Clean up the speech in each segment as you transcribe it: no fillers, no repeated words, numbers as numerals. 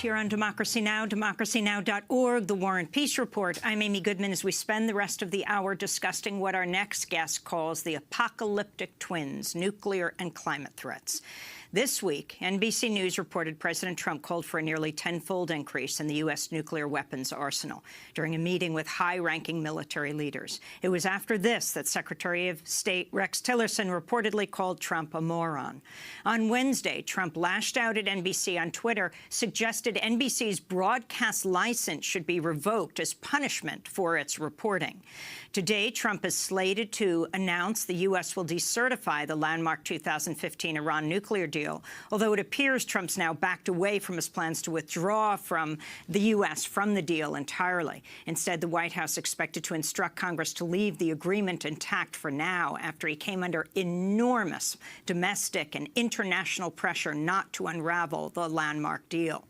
here on Democracy Now!, democracynow.org, The War and Peace Report. I'm Amy Goodman as we spend the rest of the hour discussing what our next guest calls the apocalyptic twins, nuclear and climate threats. This week, NBC News reported President Trump called for a nearly tenfold increase in the U.S. nuclear weapons arsenal during a meeting with high-ranking military leaders. It was after this that Secretary of State Rex Tillerson reportedly called Trump a moron. On Wednesday, Trump lashed out at NBC on Twitter, suggested NBC's broadcast license should be revoked as punishment for its reporting. Today, Trump is slated to announce the U.S. will decertify the landmark 2015 Iran nuclear deal, although it appears Trump's now backed away from his plans to withdraw from the U.S. from the deal entirely. Instead, the White House expected to instruct Congress to leave the agreement intact for now after he came under enormous domestic and international pressure not to unravel the landmark deal.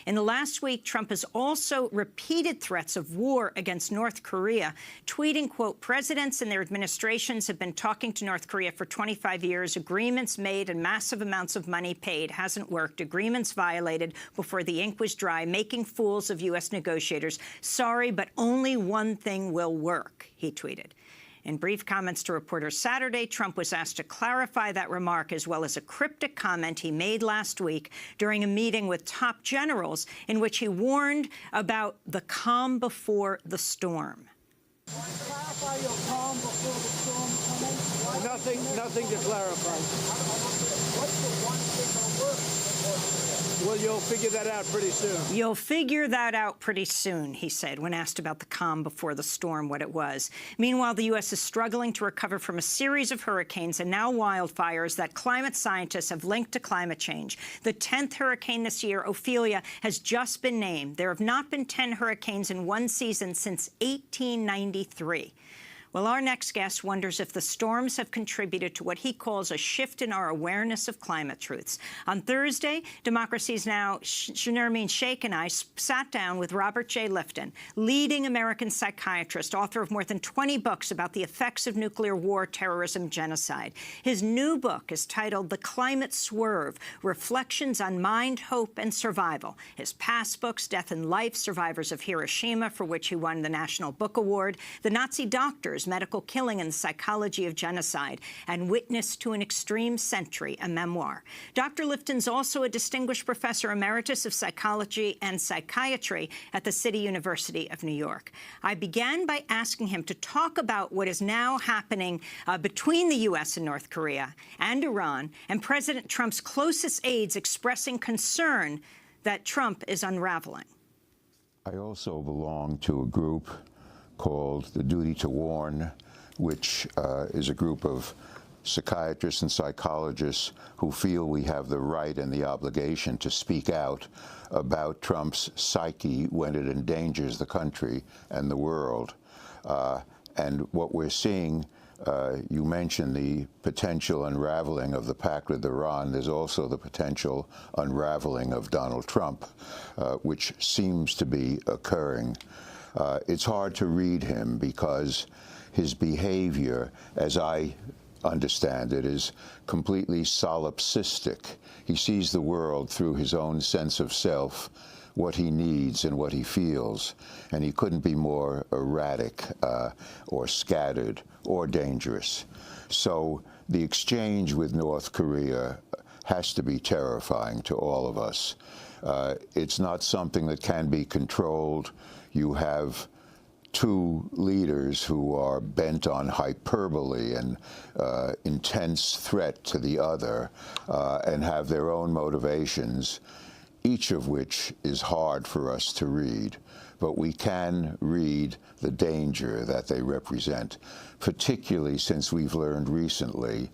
In the last week, Trump has also repeated threats of war against North Korea, tweeting, quote, "Presidents and their administrations have been talking to North Korea for 25 years. Agreements made and massive amounts of money paid hasn't worked. Agreements violated before the ink was dry, making fools of U.S. negotiators. Sorry, but only one thing will work," he tweeted. In brief comments to reporters Saturday, Trump was asked to clarify that remark, as well as a cryptic comment he made last week during a meeting with top generals in which he warned about the calm before the storm. Clarify your calm before the storm coming? Nothing to clarify. What's the one thing that'll work? Well, you'll figure that out pretty soon. You'll figure that out pretty soon, he said, when asked about the calm before the storm, what it was. Meanwhile, the U.S. is struggling to recover from a series of hurricanes and now wildfires that climate scientists have linked to climate change. The 10th hurricane this year, Ophelia, has just been named. There have not been 10 hurricanes in one season since 1893. Well, our next guest wonders if the storms have contributed to what he calls a shift in our awareness of climate truths. On Thursday, Democracy's Now! Nermeen Sheikh and I sat down with Robert J. Lifton, leading American psychiatrist, author of more than 20 books about the effects of nuclear war, terrorism, genocide. His new book is titled The Climate Swerve, Reflections on Mind, Hope, and Survival. His past books, Death and Life, Survivors of Hiroshima, for which he won the National Book Award, The Nazi Doctors, Medical Killing and the Psychology of Genocide, and Witness to an Extreme Century, a memoir. Dr. Lifton's also a distinguished professor emeritus of psychology and psychiatry at the City University of New York. I began by asking him to talk about what is now happening between the U.S. and North Korea and Iran, and President Trump's closest aides expressing concern that Trump is unraveling. I also belong to a group called the Duty to Warn, which is a group of psychiatrists and psychologists who feel we have the right and the obligation to speak out about Trump's psyche when it endangers the country and the world. And what we're seeing, you mentioned the potential unraveling of the pact with Iran. There's also the potential unraveling of Donald Trump, which seems to be occurring. It's hard to read him because his behavior, as I understand it, is completely solipsistic. He sees the world through his own sense of self, what he needs and what he feels, and he couldn't be more erratic or scattered or dangerous. So the exchange with North Korea has to be terrifying to all of us. It's not something that can be controlled. You have two leaders who are bent on hyperbole and intense threat to the other and have their own motivations, each of which is hard for us to read. But we can read the danger that they represent, particularly since we've learned recently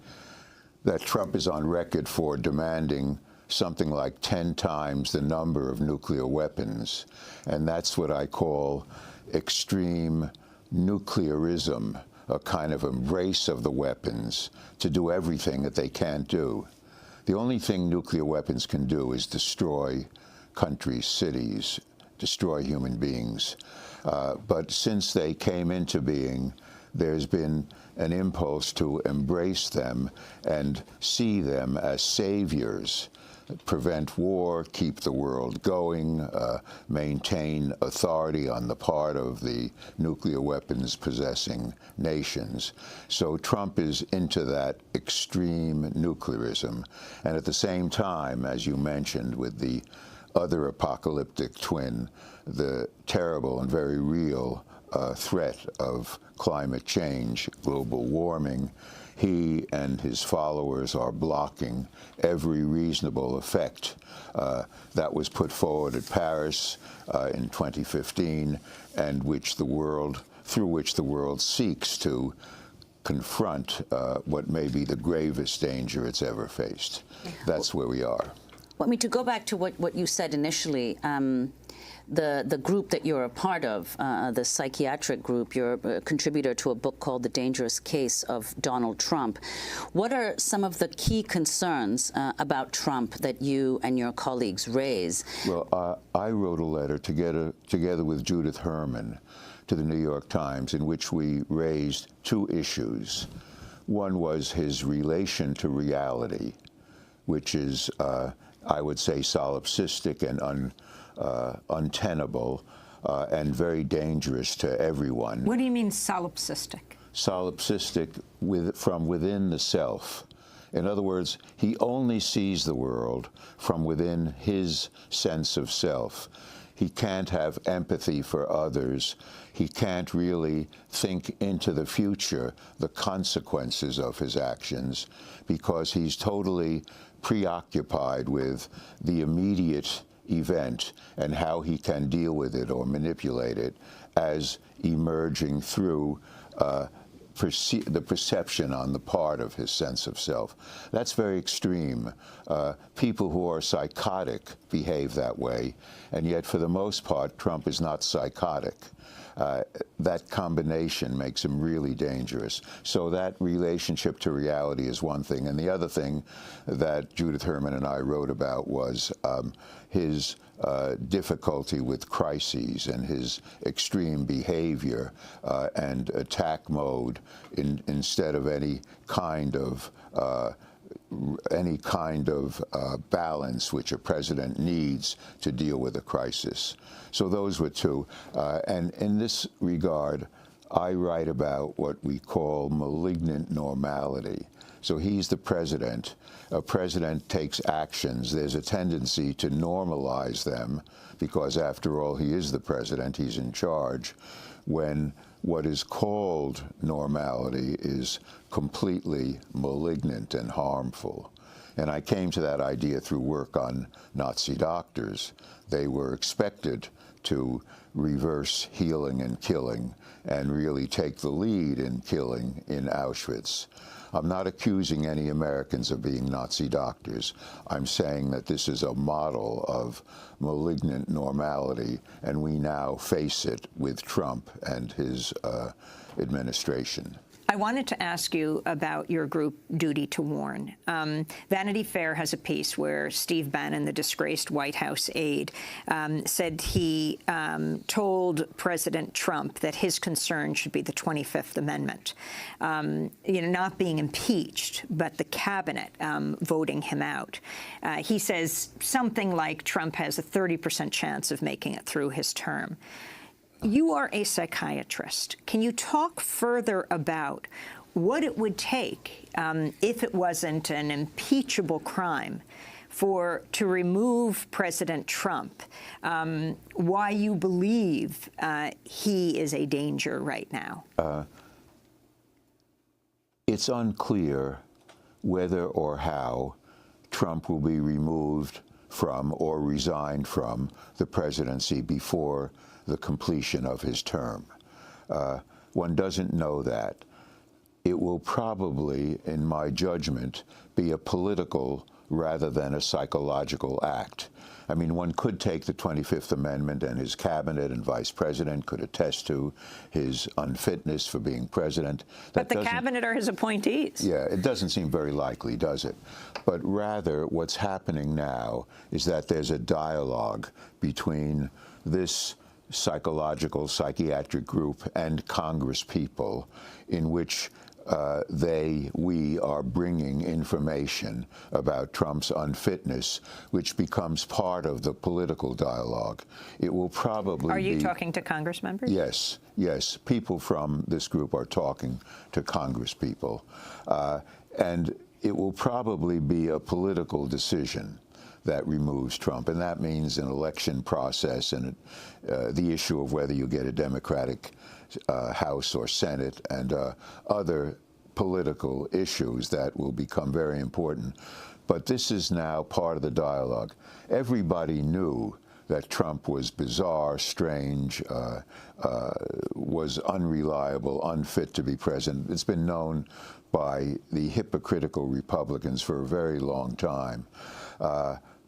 that Trump is on record for demanding something like 10 times the number of nuclear weapons. And that's what I call extreme nuclearism, a kind of embrace of the weapons to do everything that they can't do. The only thing nuclear weapons can do is destroy countries, cities, destroy human beings. But since they came into being, there's been an impulse to embrace them and see them as saviors prevent war, keep the world going, maintain authority on the part of the nuclear weapons possessing nations. So Trump is into that extreme nuclearism. And at the same time, as you mentioned, with the other apocalyptic twin, the terrible and very real threat of climate change, global warming, he and his followers are blocking every reasonable effect that was put forward at Paris in 2015, and through which the world seeks to confront what may be the gravest danger it's ever faced. That's where we are. Well, I mean, to go back to what you said initially, the group that you're a part of, the psychiatric group, you're a contributor to a book called The Dangerous Case of Donald Trump. What are some of the key concerns about Trump that you and your colleagues raise? Well, I wrote a letter together with Judith Herman to the New York Times in which we raised two issues. One was his relation to reality, which is, I would say, solipsistic and untenable and very dangerous to everyone. What do you mean solipsistic? Solipsistic from within the self. In other words, he only sees the world from within his sense of self. He can't have empathy for others. He can't really think into the future, the consequences of his actions, because he's totally preoccupied with the immediate event and how he can deal with it or manipulate it as emerging through the perception on the part of his sense of self. That's very extreme. People who are psychotic behave that way, and yet for the most part, Trump is not psychotic. That combination makes him really dangerous. So that relationship to reality is one thing. And the other thing that Judith Herman and I wrote about was his difficulty with crises and his extreme behavior and attack mode instead of any kind of balance which a president needs to deal with a crisis. So those were two. And in this regard, I write about what we call malignant normality. So he's the president. A president takes actions. There's a tendency to normalize them because, after all, he is the president. He's in charge. When what is called normality is completely malignant and harmful. And I came to that idea through work on Nazi doctors. They were expected to reverse healing and killing and really take the lead in killing in Auschwitz. I'm not accusing any Americans of being Nazi doctors. I'm saying that this is a model of malignant normality, and we now face it with Trump and his administration. I wanted to ask you about your group, Duty to Warn. Vanity Fair has a piece where Steve Bannon, the disgraced White House aide, said he told President Trump that his concern should be the 25th Amendment. Not being impeached, but the cabinet voting him out. He says something like Trump has a 30% chance of making it through his term. You are a psychiatrist. Can you talk further about what it would take, if it wasn't an impeachable crime, to remove President Trump, why you believe he is a danger right now? It's unclear whether or how Trump will be removed from or resigned from the presidency before the completion of his term. One doesn't know that. It will probably, in my judgment, be a political rather than a psychological act. I mean, one could take the 25th Amendment, and his cabinet and vice president could attest to his unfitness for being president. But the cabinet are his appointees. Yeah, it doesn't seem very likely, does it? But rather, what's happening now is that there's a dialogue between this psychiatric group and Congress people in which we are bringing information about Trump's unfitness, which becomes part of the political dialogue. It will probably Are you talking to Congress members? Yes, yes. People from this group are talking to Congress people. And it will probably be a political decision that removes Trump, and that means an election process and the issue of whether you get a Democratic House or Senate and other political issues that will become very important. But this is now part of the dialogue. Everybody knew that Trump was bizarre, strange, was unreliable, unfit to be president. It's been known by the hypocritical Republicans for a very long time.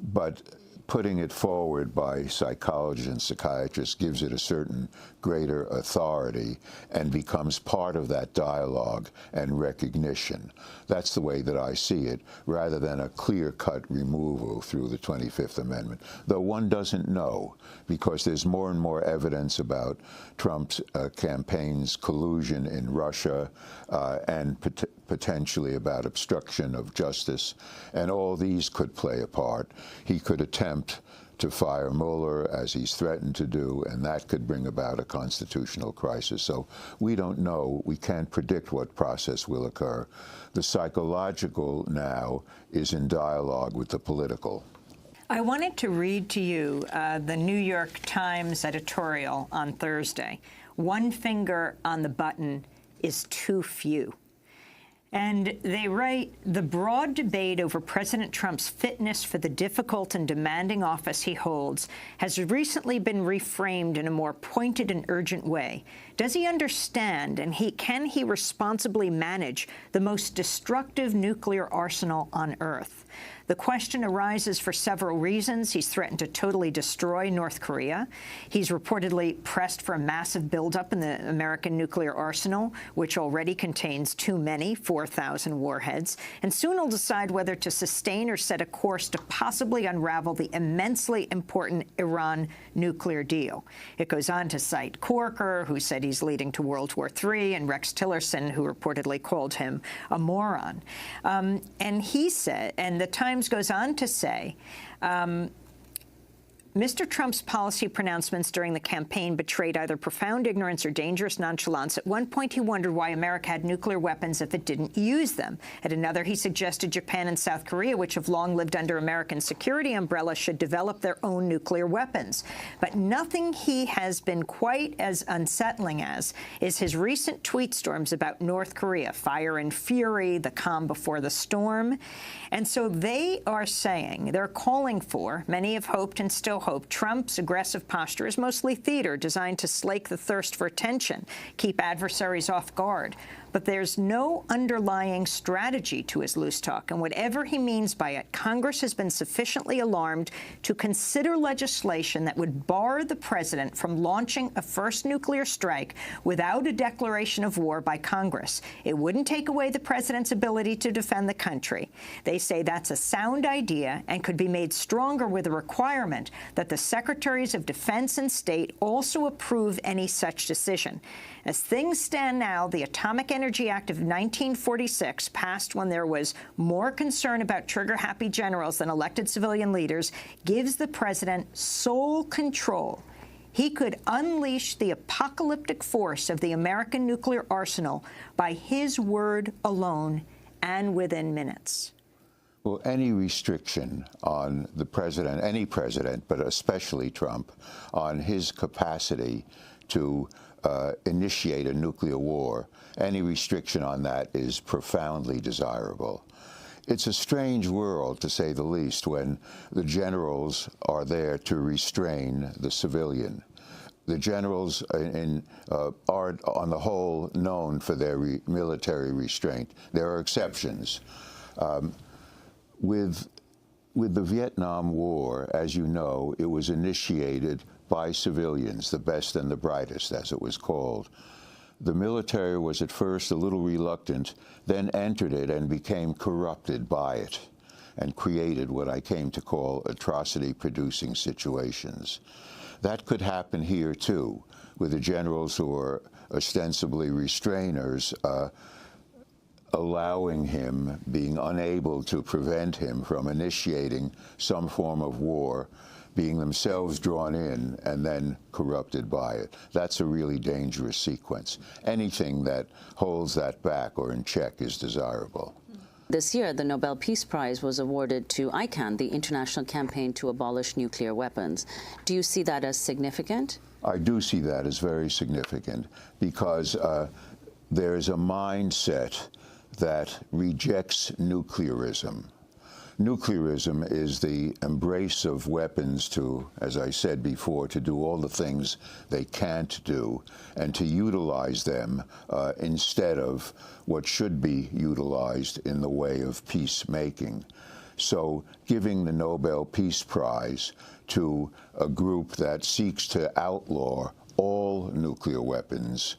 But putting it forward by psychologists and psychiatrists gives it a certain greater authority and becomes part of that dialogue and recognition. That's the way that I see it, rather than a clear-cut removal through the 25th Amendment. Though one doesn't know, because there's more and more evidence about Trump's campaign's collusion in Russia and potentially about obstruction of justice, and all these could play a part. He could attempt to fire Mueller, as he's threatened to do, and that could bring about a constitutional crisis. So we don't know. We can't predict what process will occur. The psychological now is in dialogue with the political. I wanted to read to you the New York Times editorial on Thursday. One finger on the button is too few. And they write, the broad debate over President Trump's fitness for the difficult and demanding office he holds has recently been reframed in a more pointed and urgent way. Does he understand and can he responsibly manage the most destructive nuclear arsenal on Earth? The question arises for several reasons. He's threatened to totally destroy North Korea. He's reportedly pressed for a massive buildup in the American nuclear arsenal, which already contains too many, 4,000 warheads, and soon will decide whether to sustain or set a course to possibly unravel the immensely important Iran nuclear deal. It goes on to cite Corker, who said he's leading to World War III, and Rex Tillerson, who reportedly called him a moron. And he said, and the Times goes on to say, Mr. Trump's policy pronouncements during the campaign betrayed either profound ignorance or dangerous nonchalance. At one point, he wondered why America had nuclear weapons if it didn't use them. At another, he suggested Japan and South Korea, which have long lived under American security umbrella, should develop their own nuclear weapons. But nothing he has been quite as unsettling as is his recent tweet storms about North Korea, fire and fury, the calm before the storm. And so they are saying, they're calling for, many have hoped and still hope, Trump's aggressive posture is mostly theater, designed to slake the thirst for attention, keep adversaries off guard. But there's no underlying strategy to his loose talk, and whatever he means by it, Congress has been sufficiently alarmed to consider legislation that would bar the president from launching a first nuclear strike without a declaration of war by Congress. It wouldn't take away the president's ability to defend the country. They say that's a sound idea and could be made stronger with a requirement that the secretaries of defense and state also approve any such decision. As things stand now, the Atomic Energy Act of 1946, passed when there was more concern about trigger-happy generals than elected civilian leaders, gives the president sole control. He could unleash the apocalyptic force of the American nuclear arsenal by his word alone and within minutes. Well, any restriction on the president, any president, but especially Trump, on his capacity to initiate a nuclear war, any restriction on that is profoundly desirable. It's a strange world, to say the least, when the generals are there to restrain the civilian. The generals are, on the whole, known for their military restraint. There are exceptions. With the Vietnam War, as you know, it was initiated by civilians, the best and the brightest, as it was called. The military was at first a little reluctant, then entered it and became corrupted by it, and created what I came to call atrocity-producing situations. That could happen here, too, with the generals who are ostensibly restrainers allowing him, being unable to prevent him from initiating some form of war, being themselves drawn in and then corrupted by it. That's a really dangerous sequence. Anything that holds that back or in check is desirable. This year, the Nobel Peace Prize was awarded to ICAN, the International Campaign to Abolish Nuclear Weapons. Do you see that as significant? I do see that as very significant because there is a mindset that rejects nuclearism. Nuclearism is the embrace of weapons to, as I said before, to do all the things they can't do and to utilize them instead of what should be utilized in the way of peacemaking. So giving the Nobel Peace Prize to a group that seeks to outlaw all nuclear weapons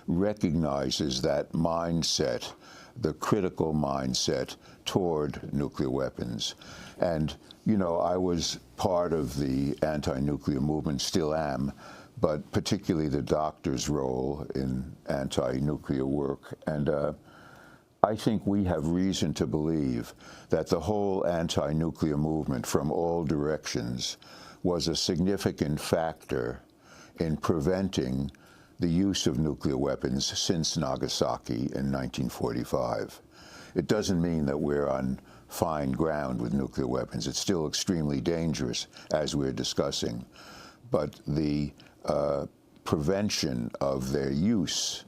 recognizes that mindset, the critical mindset toward nuclear weapons. And, you know, I was part of the anti-nuclear movement, still am, but particularly the doctor's role in anti-nuclear work. And I think we have reason to believe that the whole anti-nuclear movement from all directions was a significant factor in preventing the use of nuclear weapons since Nagasaki in 1945. It doesn't mean that we're on fine ground with nuclear weapons. It's still extremely dangerous, as we're discussing. But the prevention of their use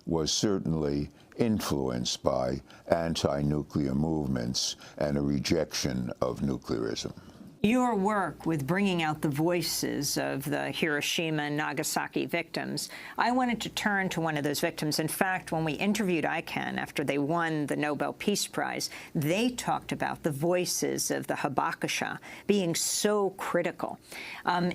was certainly influenced by anti-nuclear movements and a rejection of nuclearism. Your work with bringing out the voices of the Hiroshima and Nagasaki victims, I wanted to turn to one of those victims. In fact, when we interviewed ICAN after they won the Nobel Peace Prize, they talked about the voices of the Hibakusha being so critical.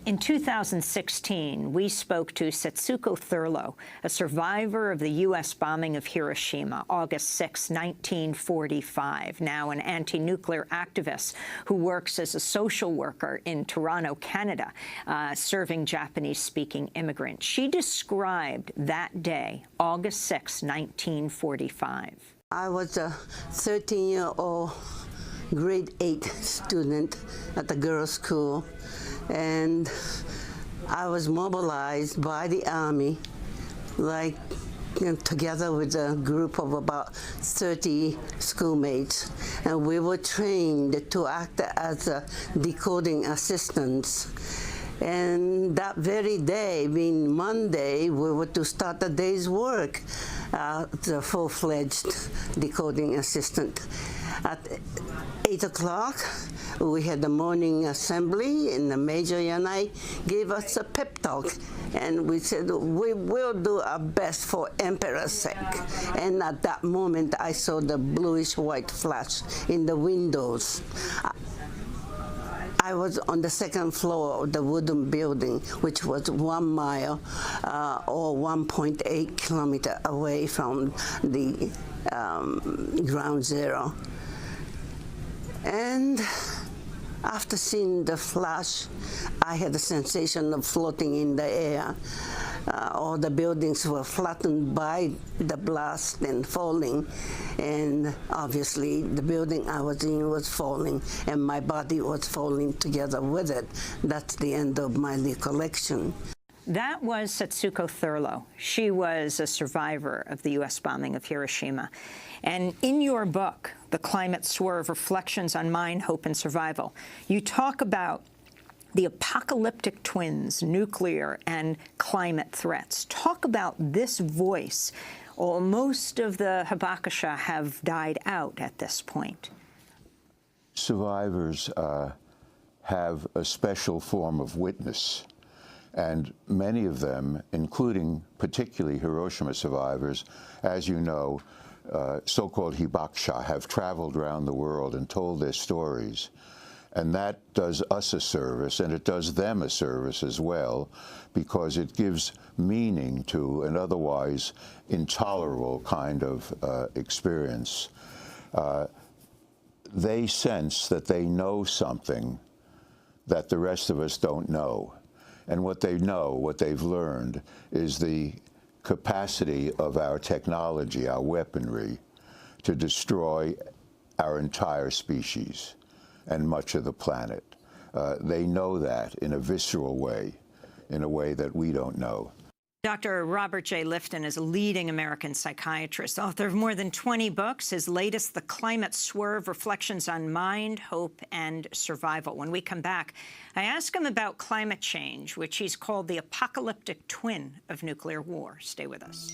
In 2016, we spoke to Setsuko Thurlow, a survivor of the U.S. bombing of Hiroshima, August 6, 1945, now an anti-nuclear activist who works as a social worker in Toronto, Canada, serving Japanese-speaking immigrants. She described that day, August 6, 1945. I was a 13-year-old grade 8 student at the girls' school, and I was mobilized by the Army, like, together with a group of about 30 schoolmates, and we were trained to act as decoding assistants. And that very day, being Monday, we were to start the day's work as a full-fledged decoding assistant. At 8 o'clock, we had the morning assembly, and the Major and I gave us a pep talk. And we said, we will do our best for Emperor's sake. And at that moment, I saw the bluish-white flash in the windows. I was on the second floor of the wooden building, which was 1 mile or 1.8 kilometers away from the ground zero. And after seeing the flash, I had a sensation of floating in the air. All the buildings were flattened by the blast and falling, and obviously the building I was in was falling, and my body was falling together with it. That's the end of my recollection. That was Setsuko Thurlow. She was a survivor of the U.S. bombing of Hiroshima. And in your book, The Climate Swerve, Reflections on Mind, Hope, and Survival, you talk about the apocalyptic twins, nuclear and climate threats. Talk about this voice. Well, most of the Hibakusha have died out at this point. Survivors have a special form of witness. And many of them, including particularly Hiroshima survivors, as you know, so-called hibakusha, have traveled around the world and told their stories. And that does us a service, and it does them a service as well, because it gives meaning to an otherwise intolerable kind of experience. They sense that they know something that the rest of us don't know. And what they know, what they've learned, is the capacity of our technology, our weaponry, to destroy our entire species and much of the planet. They know that in a visceral way, in a way that we don't know. Dr. Robert J. Lifton is a leading American psychiatrist, author of more than 20 books. His latest, The Climate Swerve, Reflections on Mind, Hope, and Survival. When we come back, I ask him about climate change, which he's called the apocalyptic twin of nuclear war. Stay with us.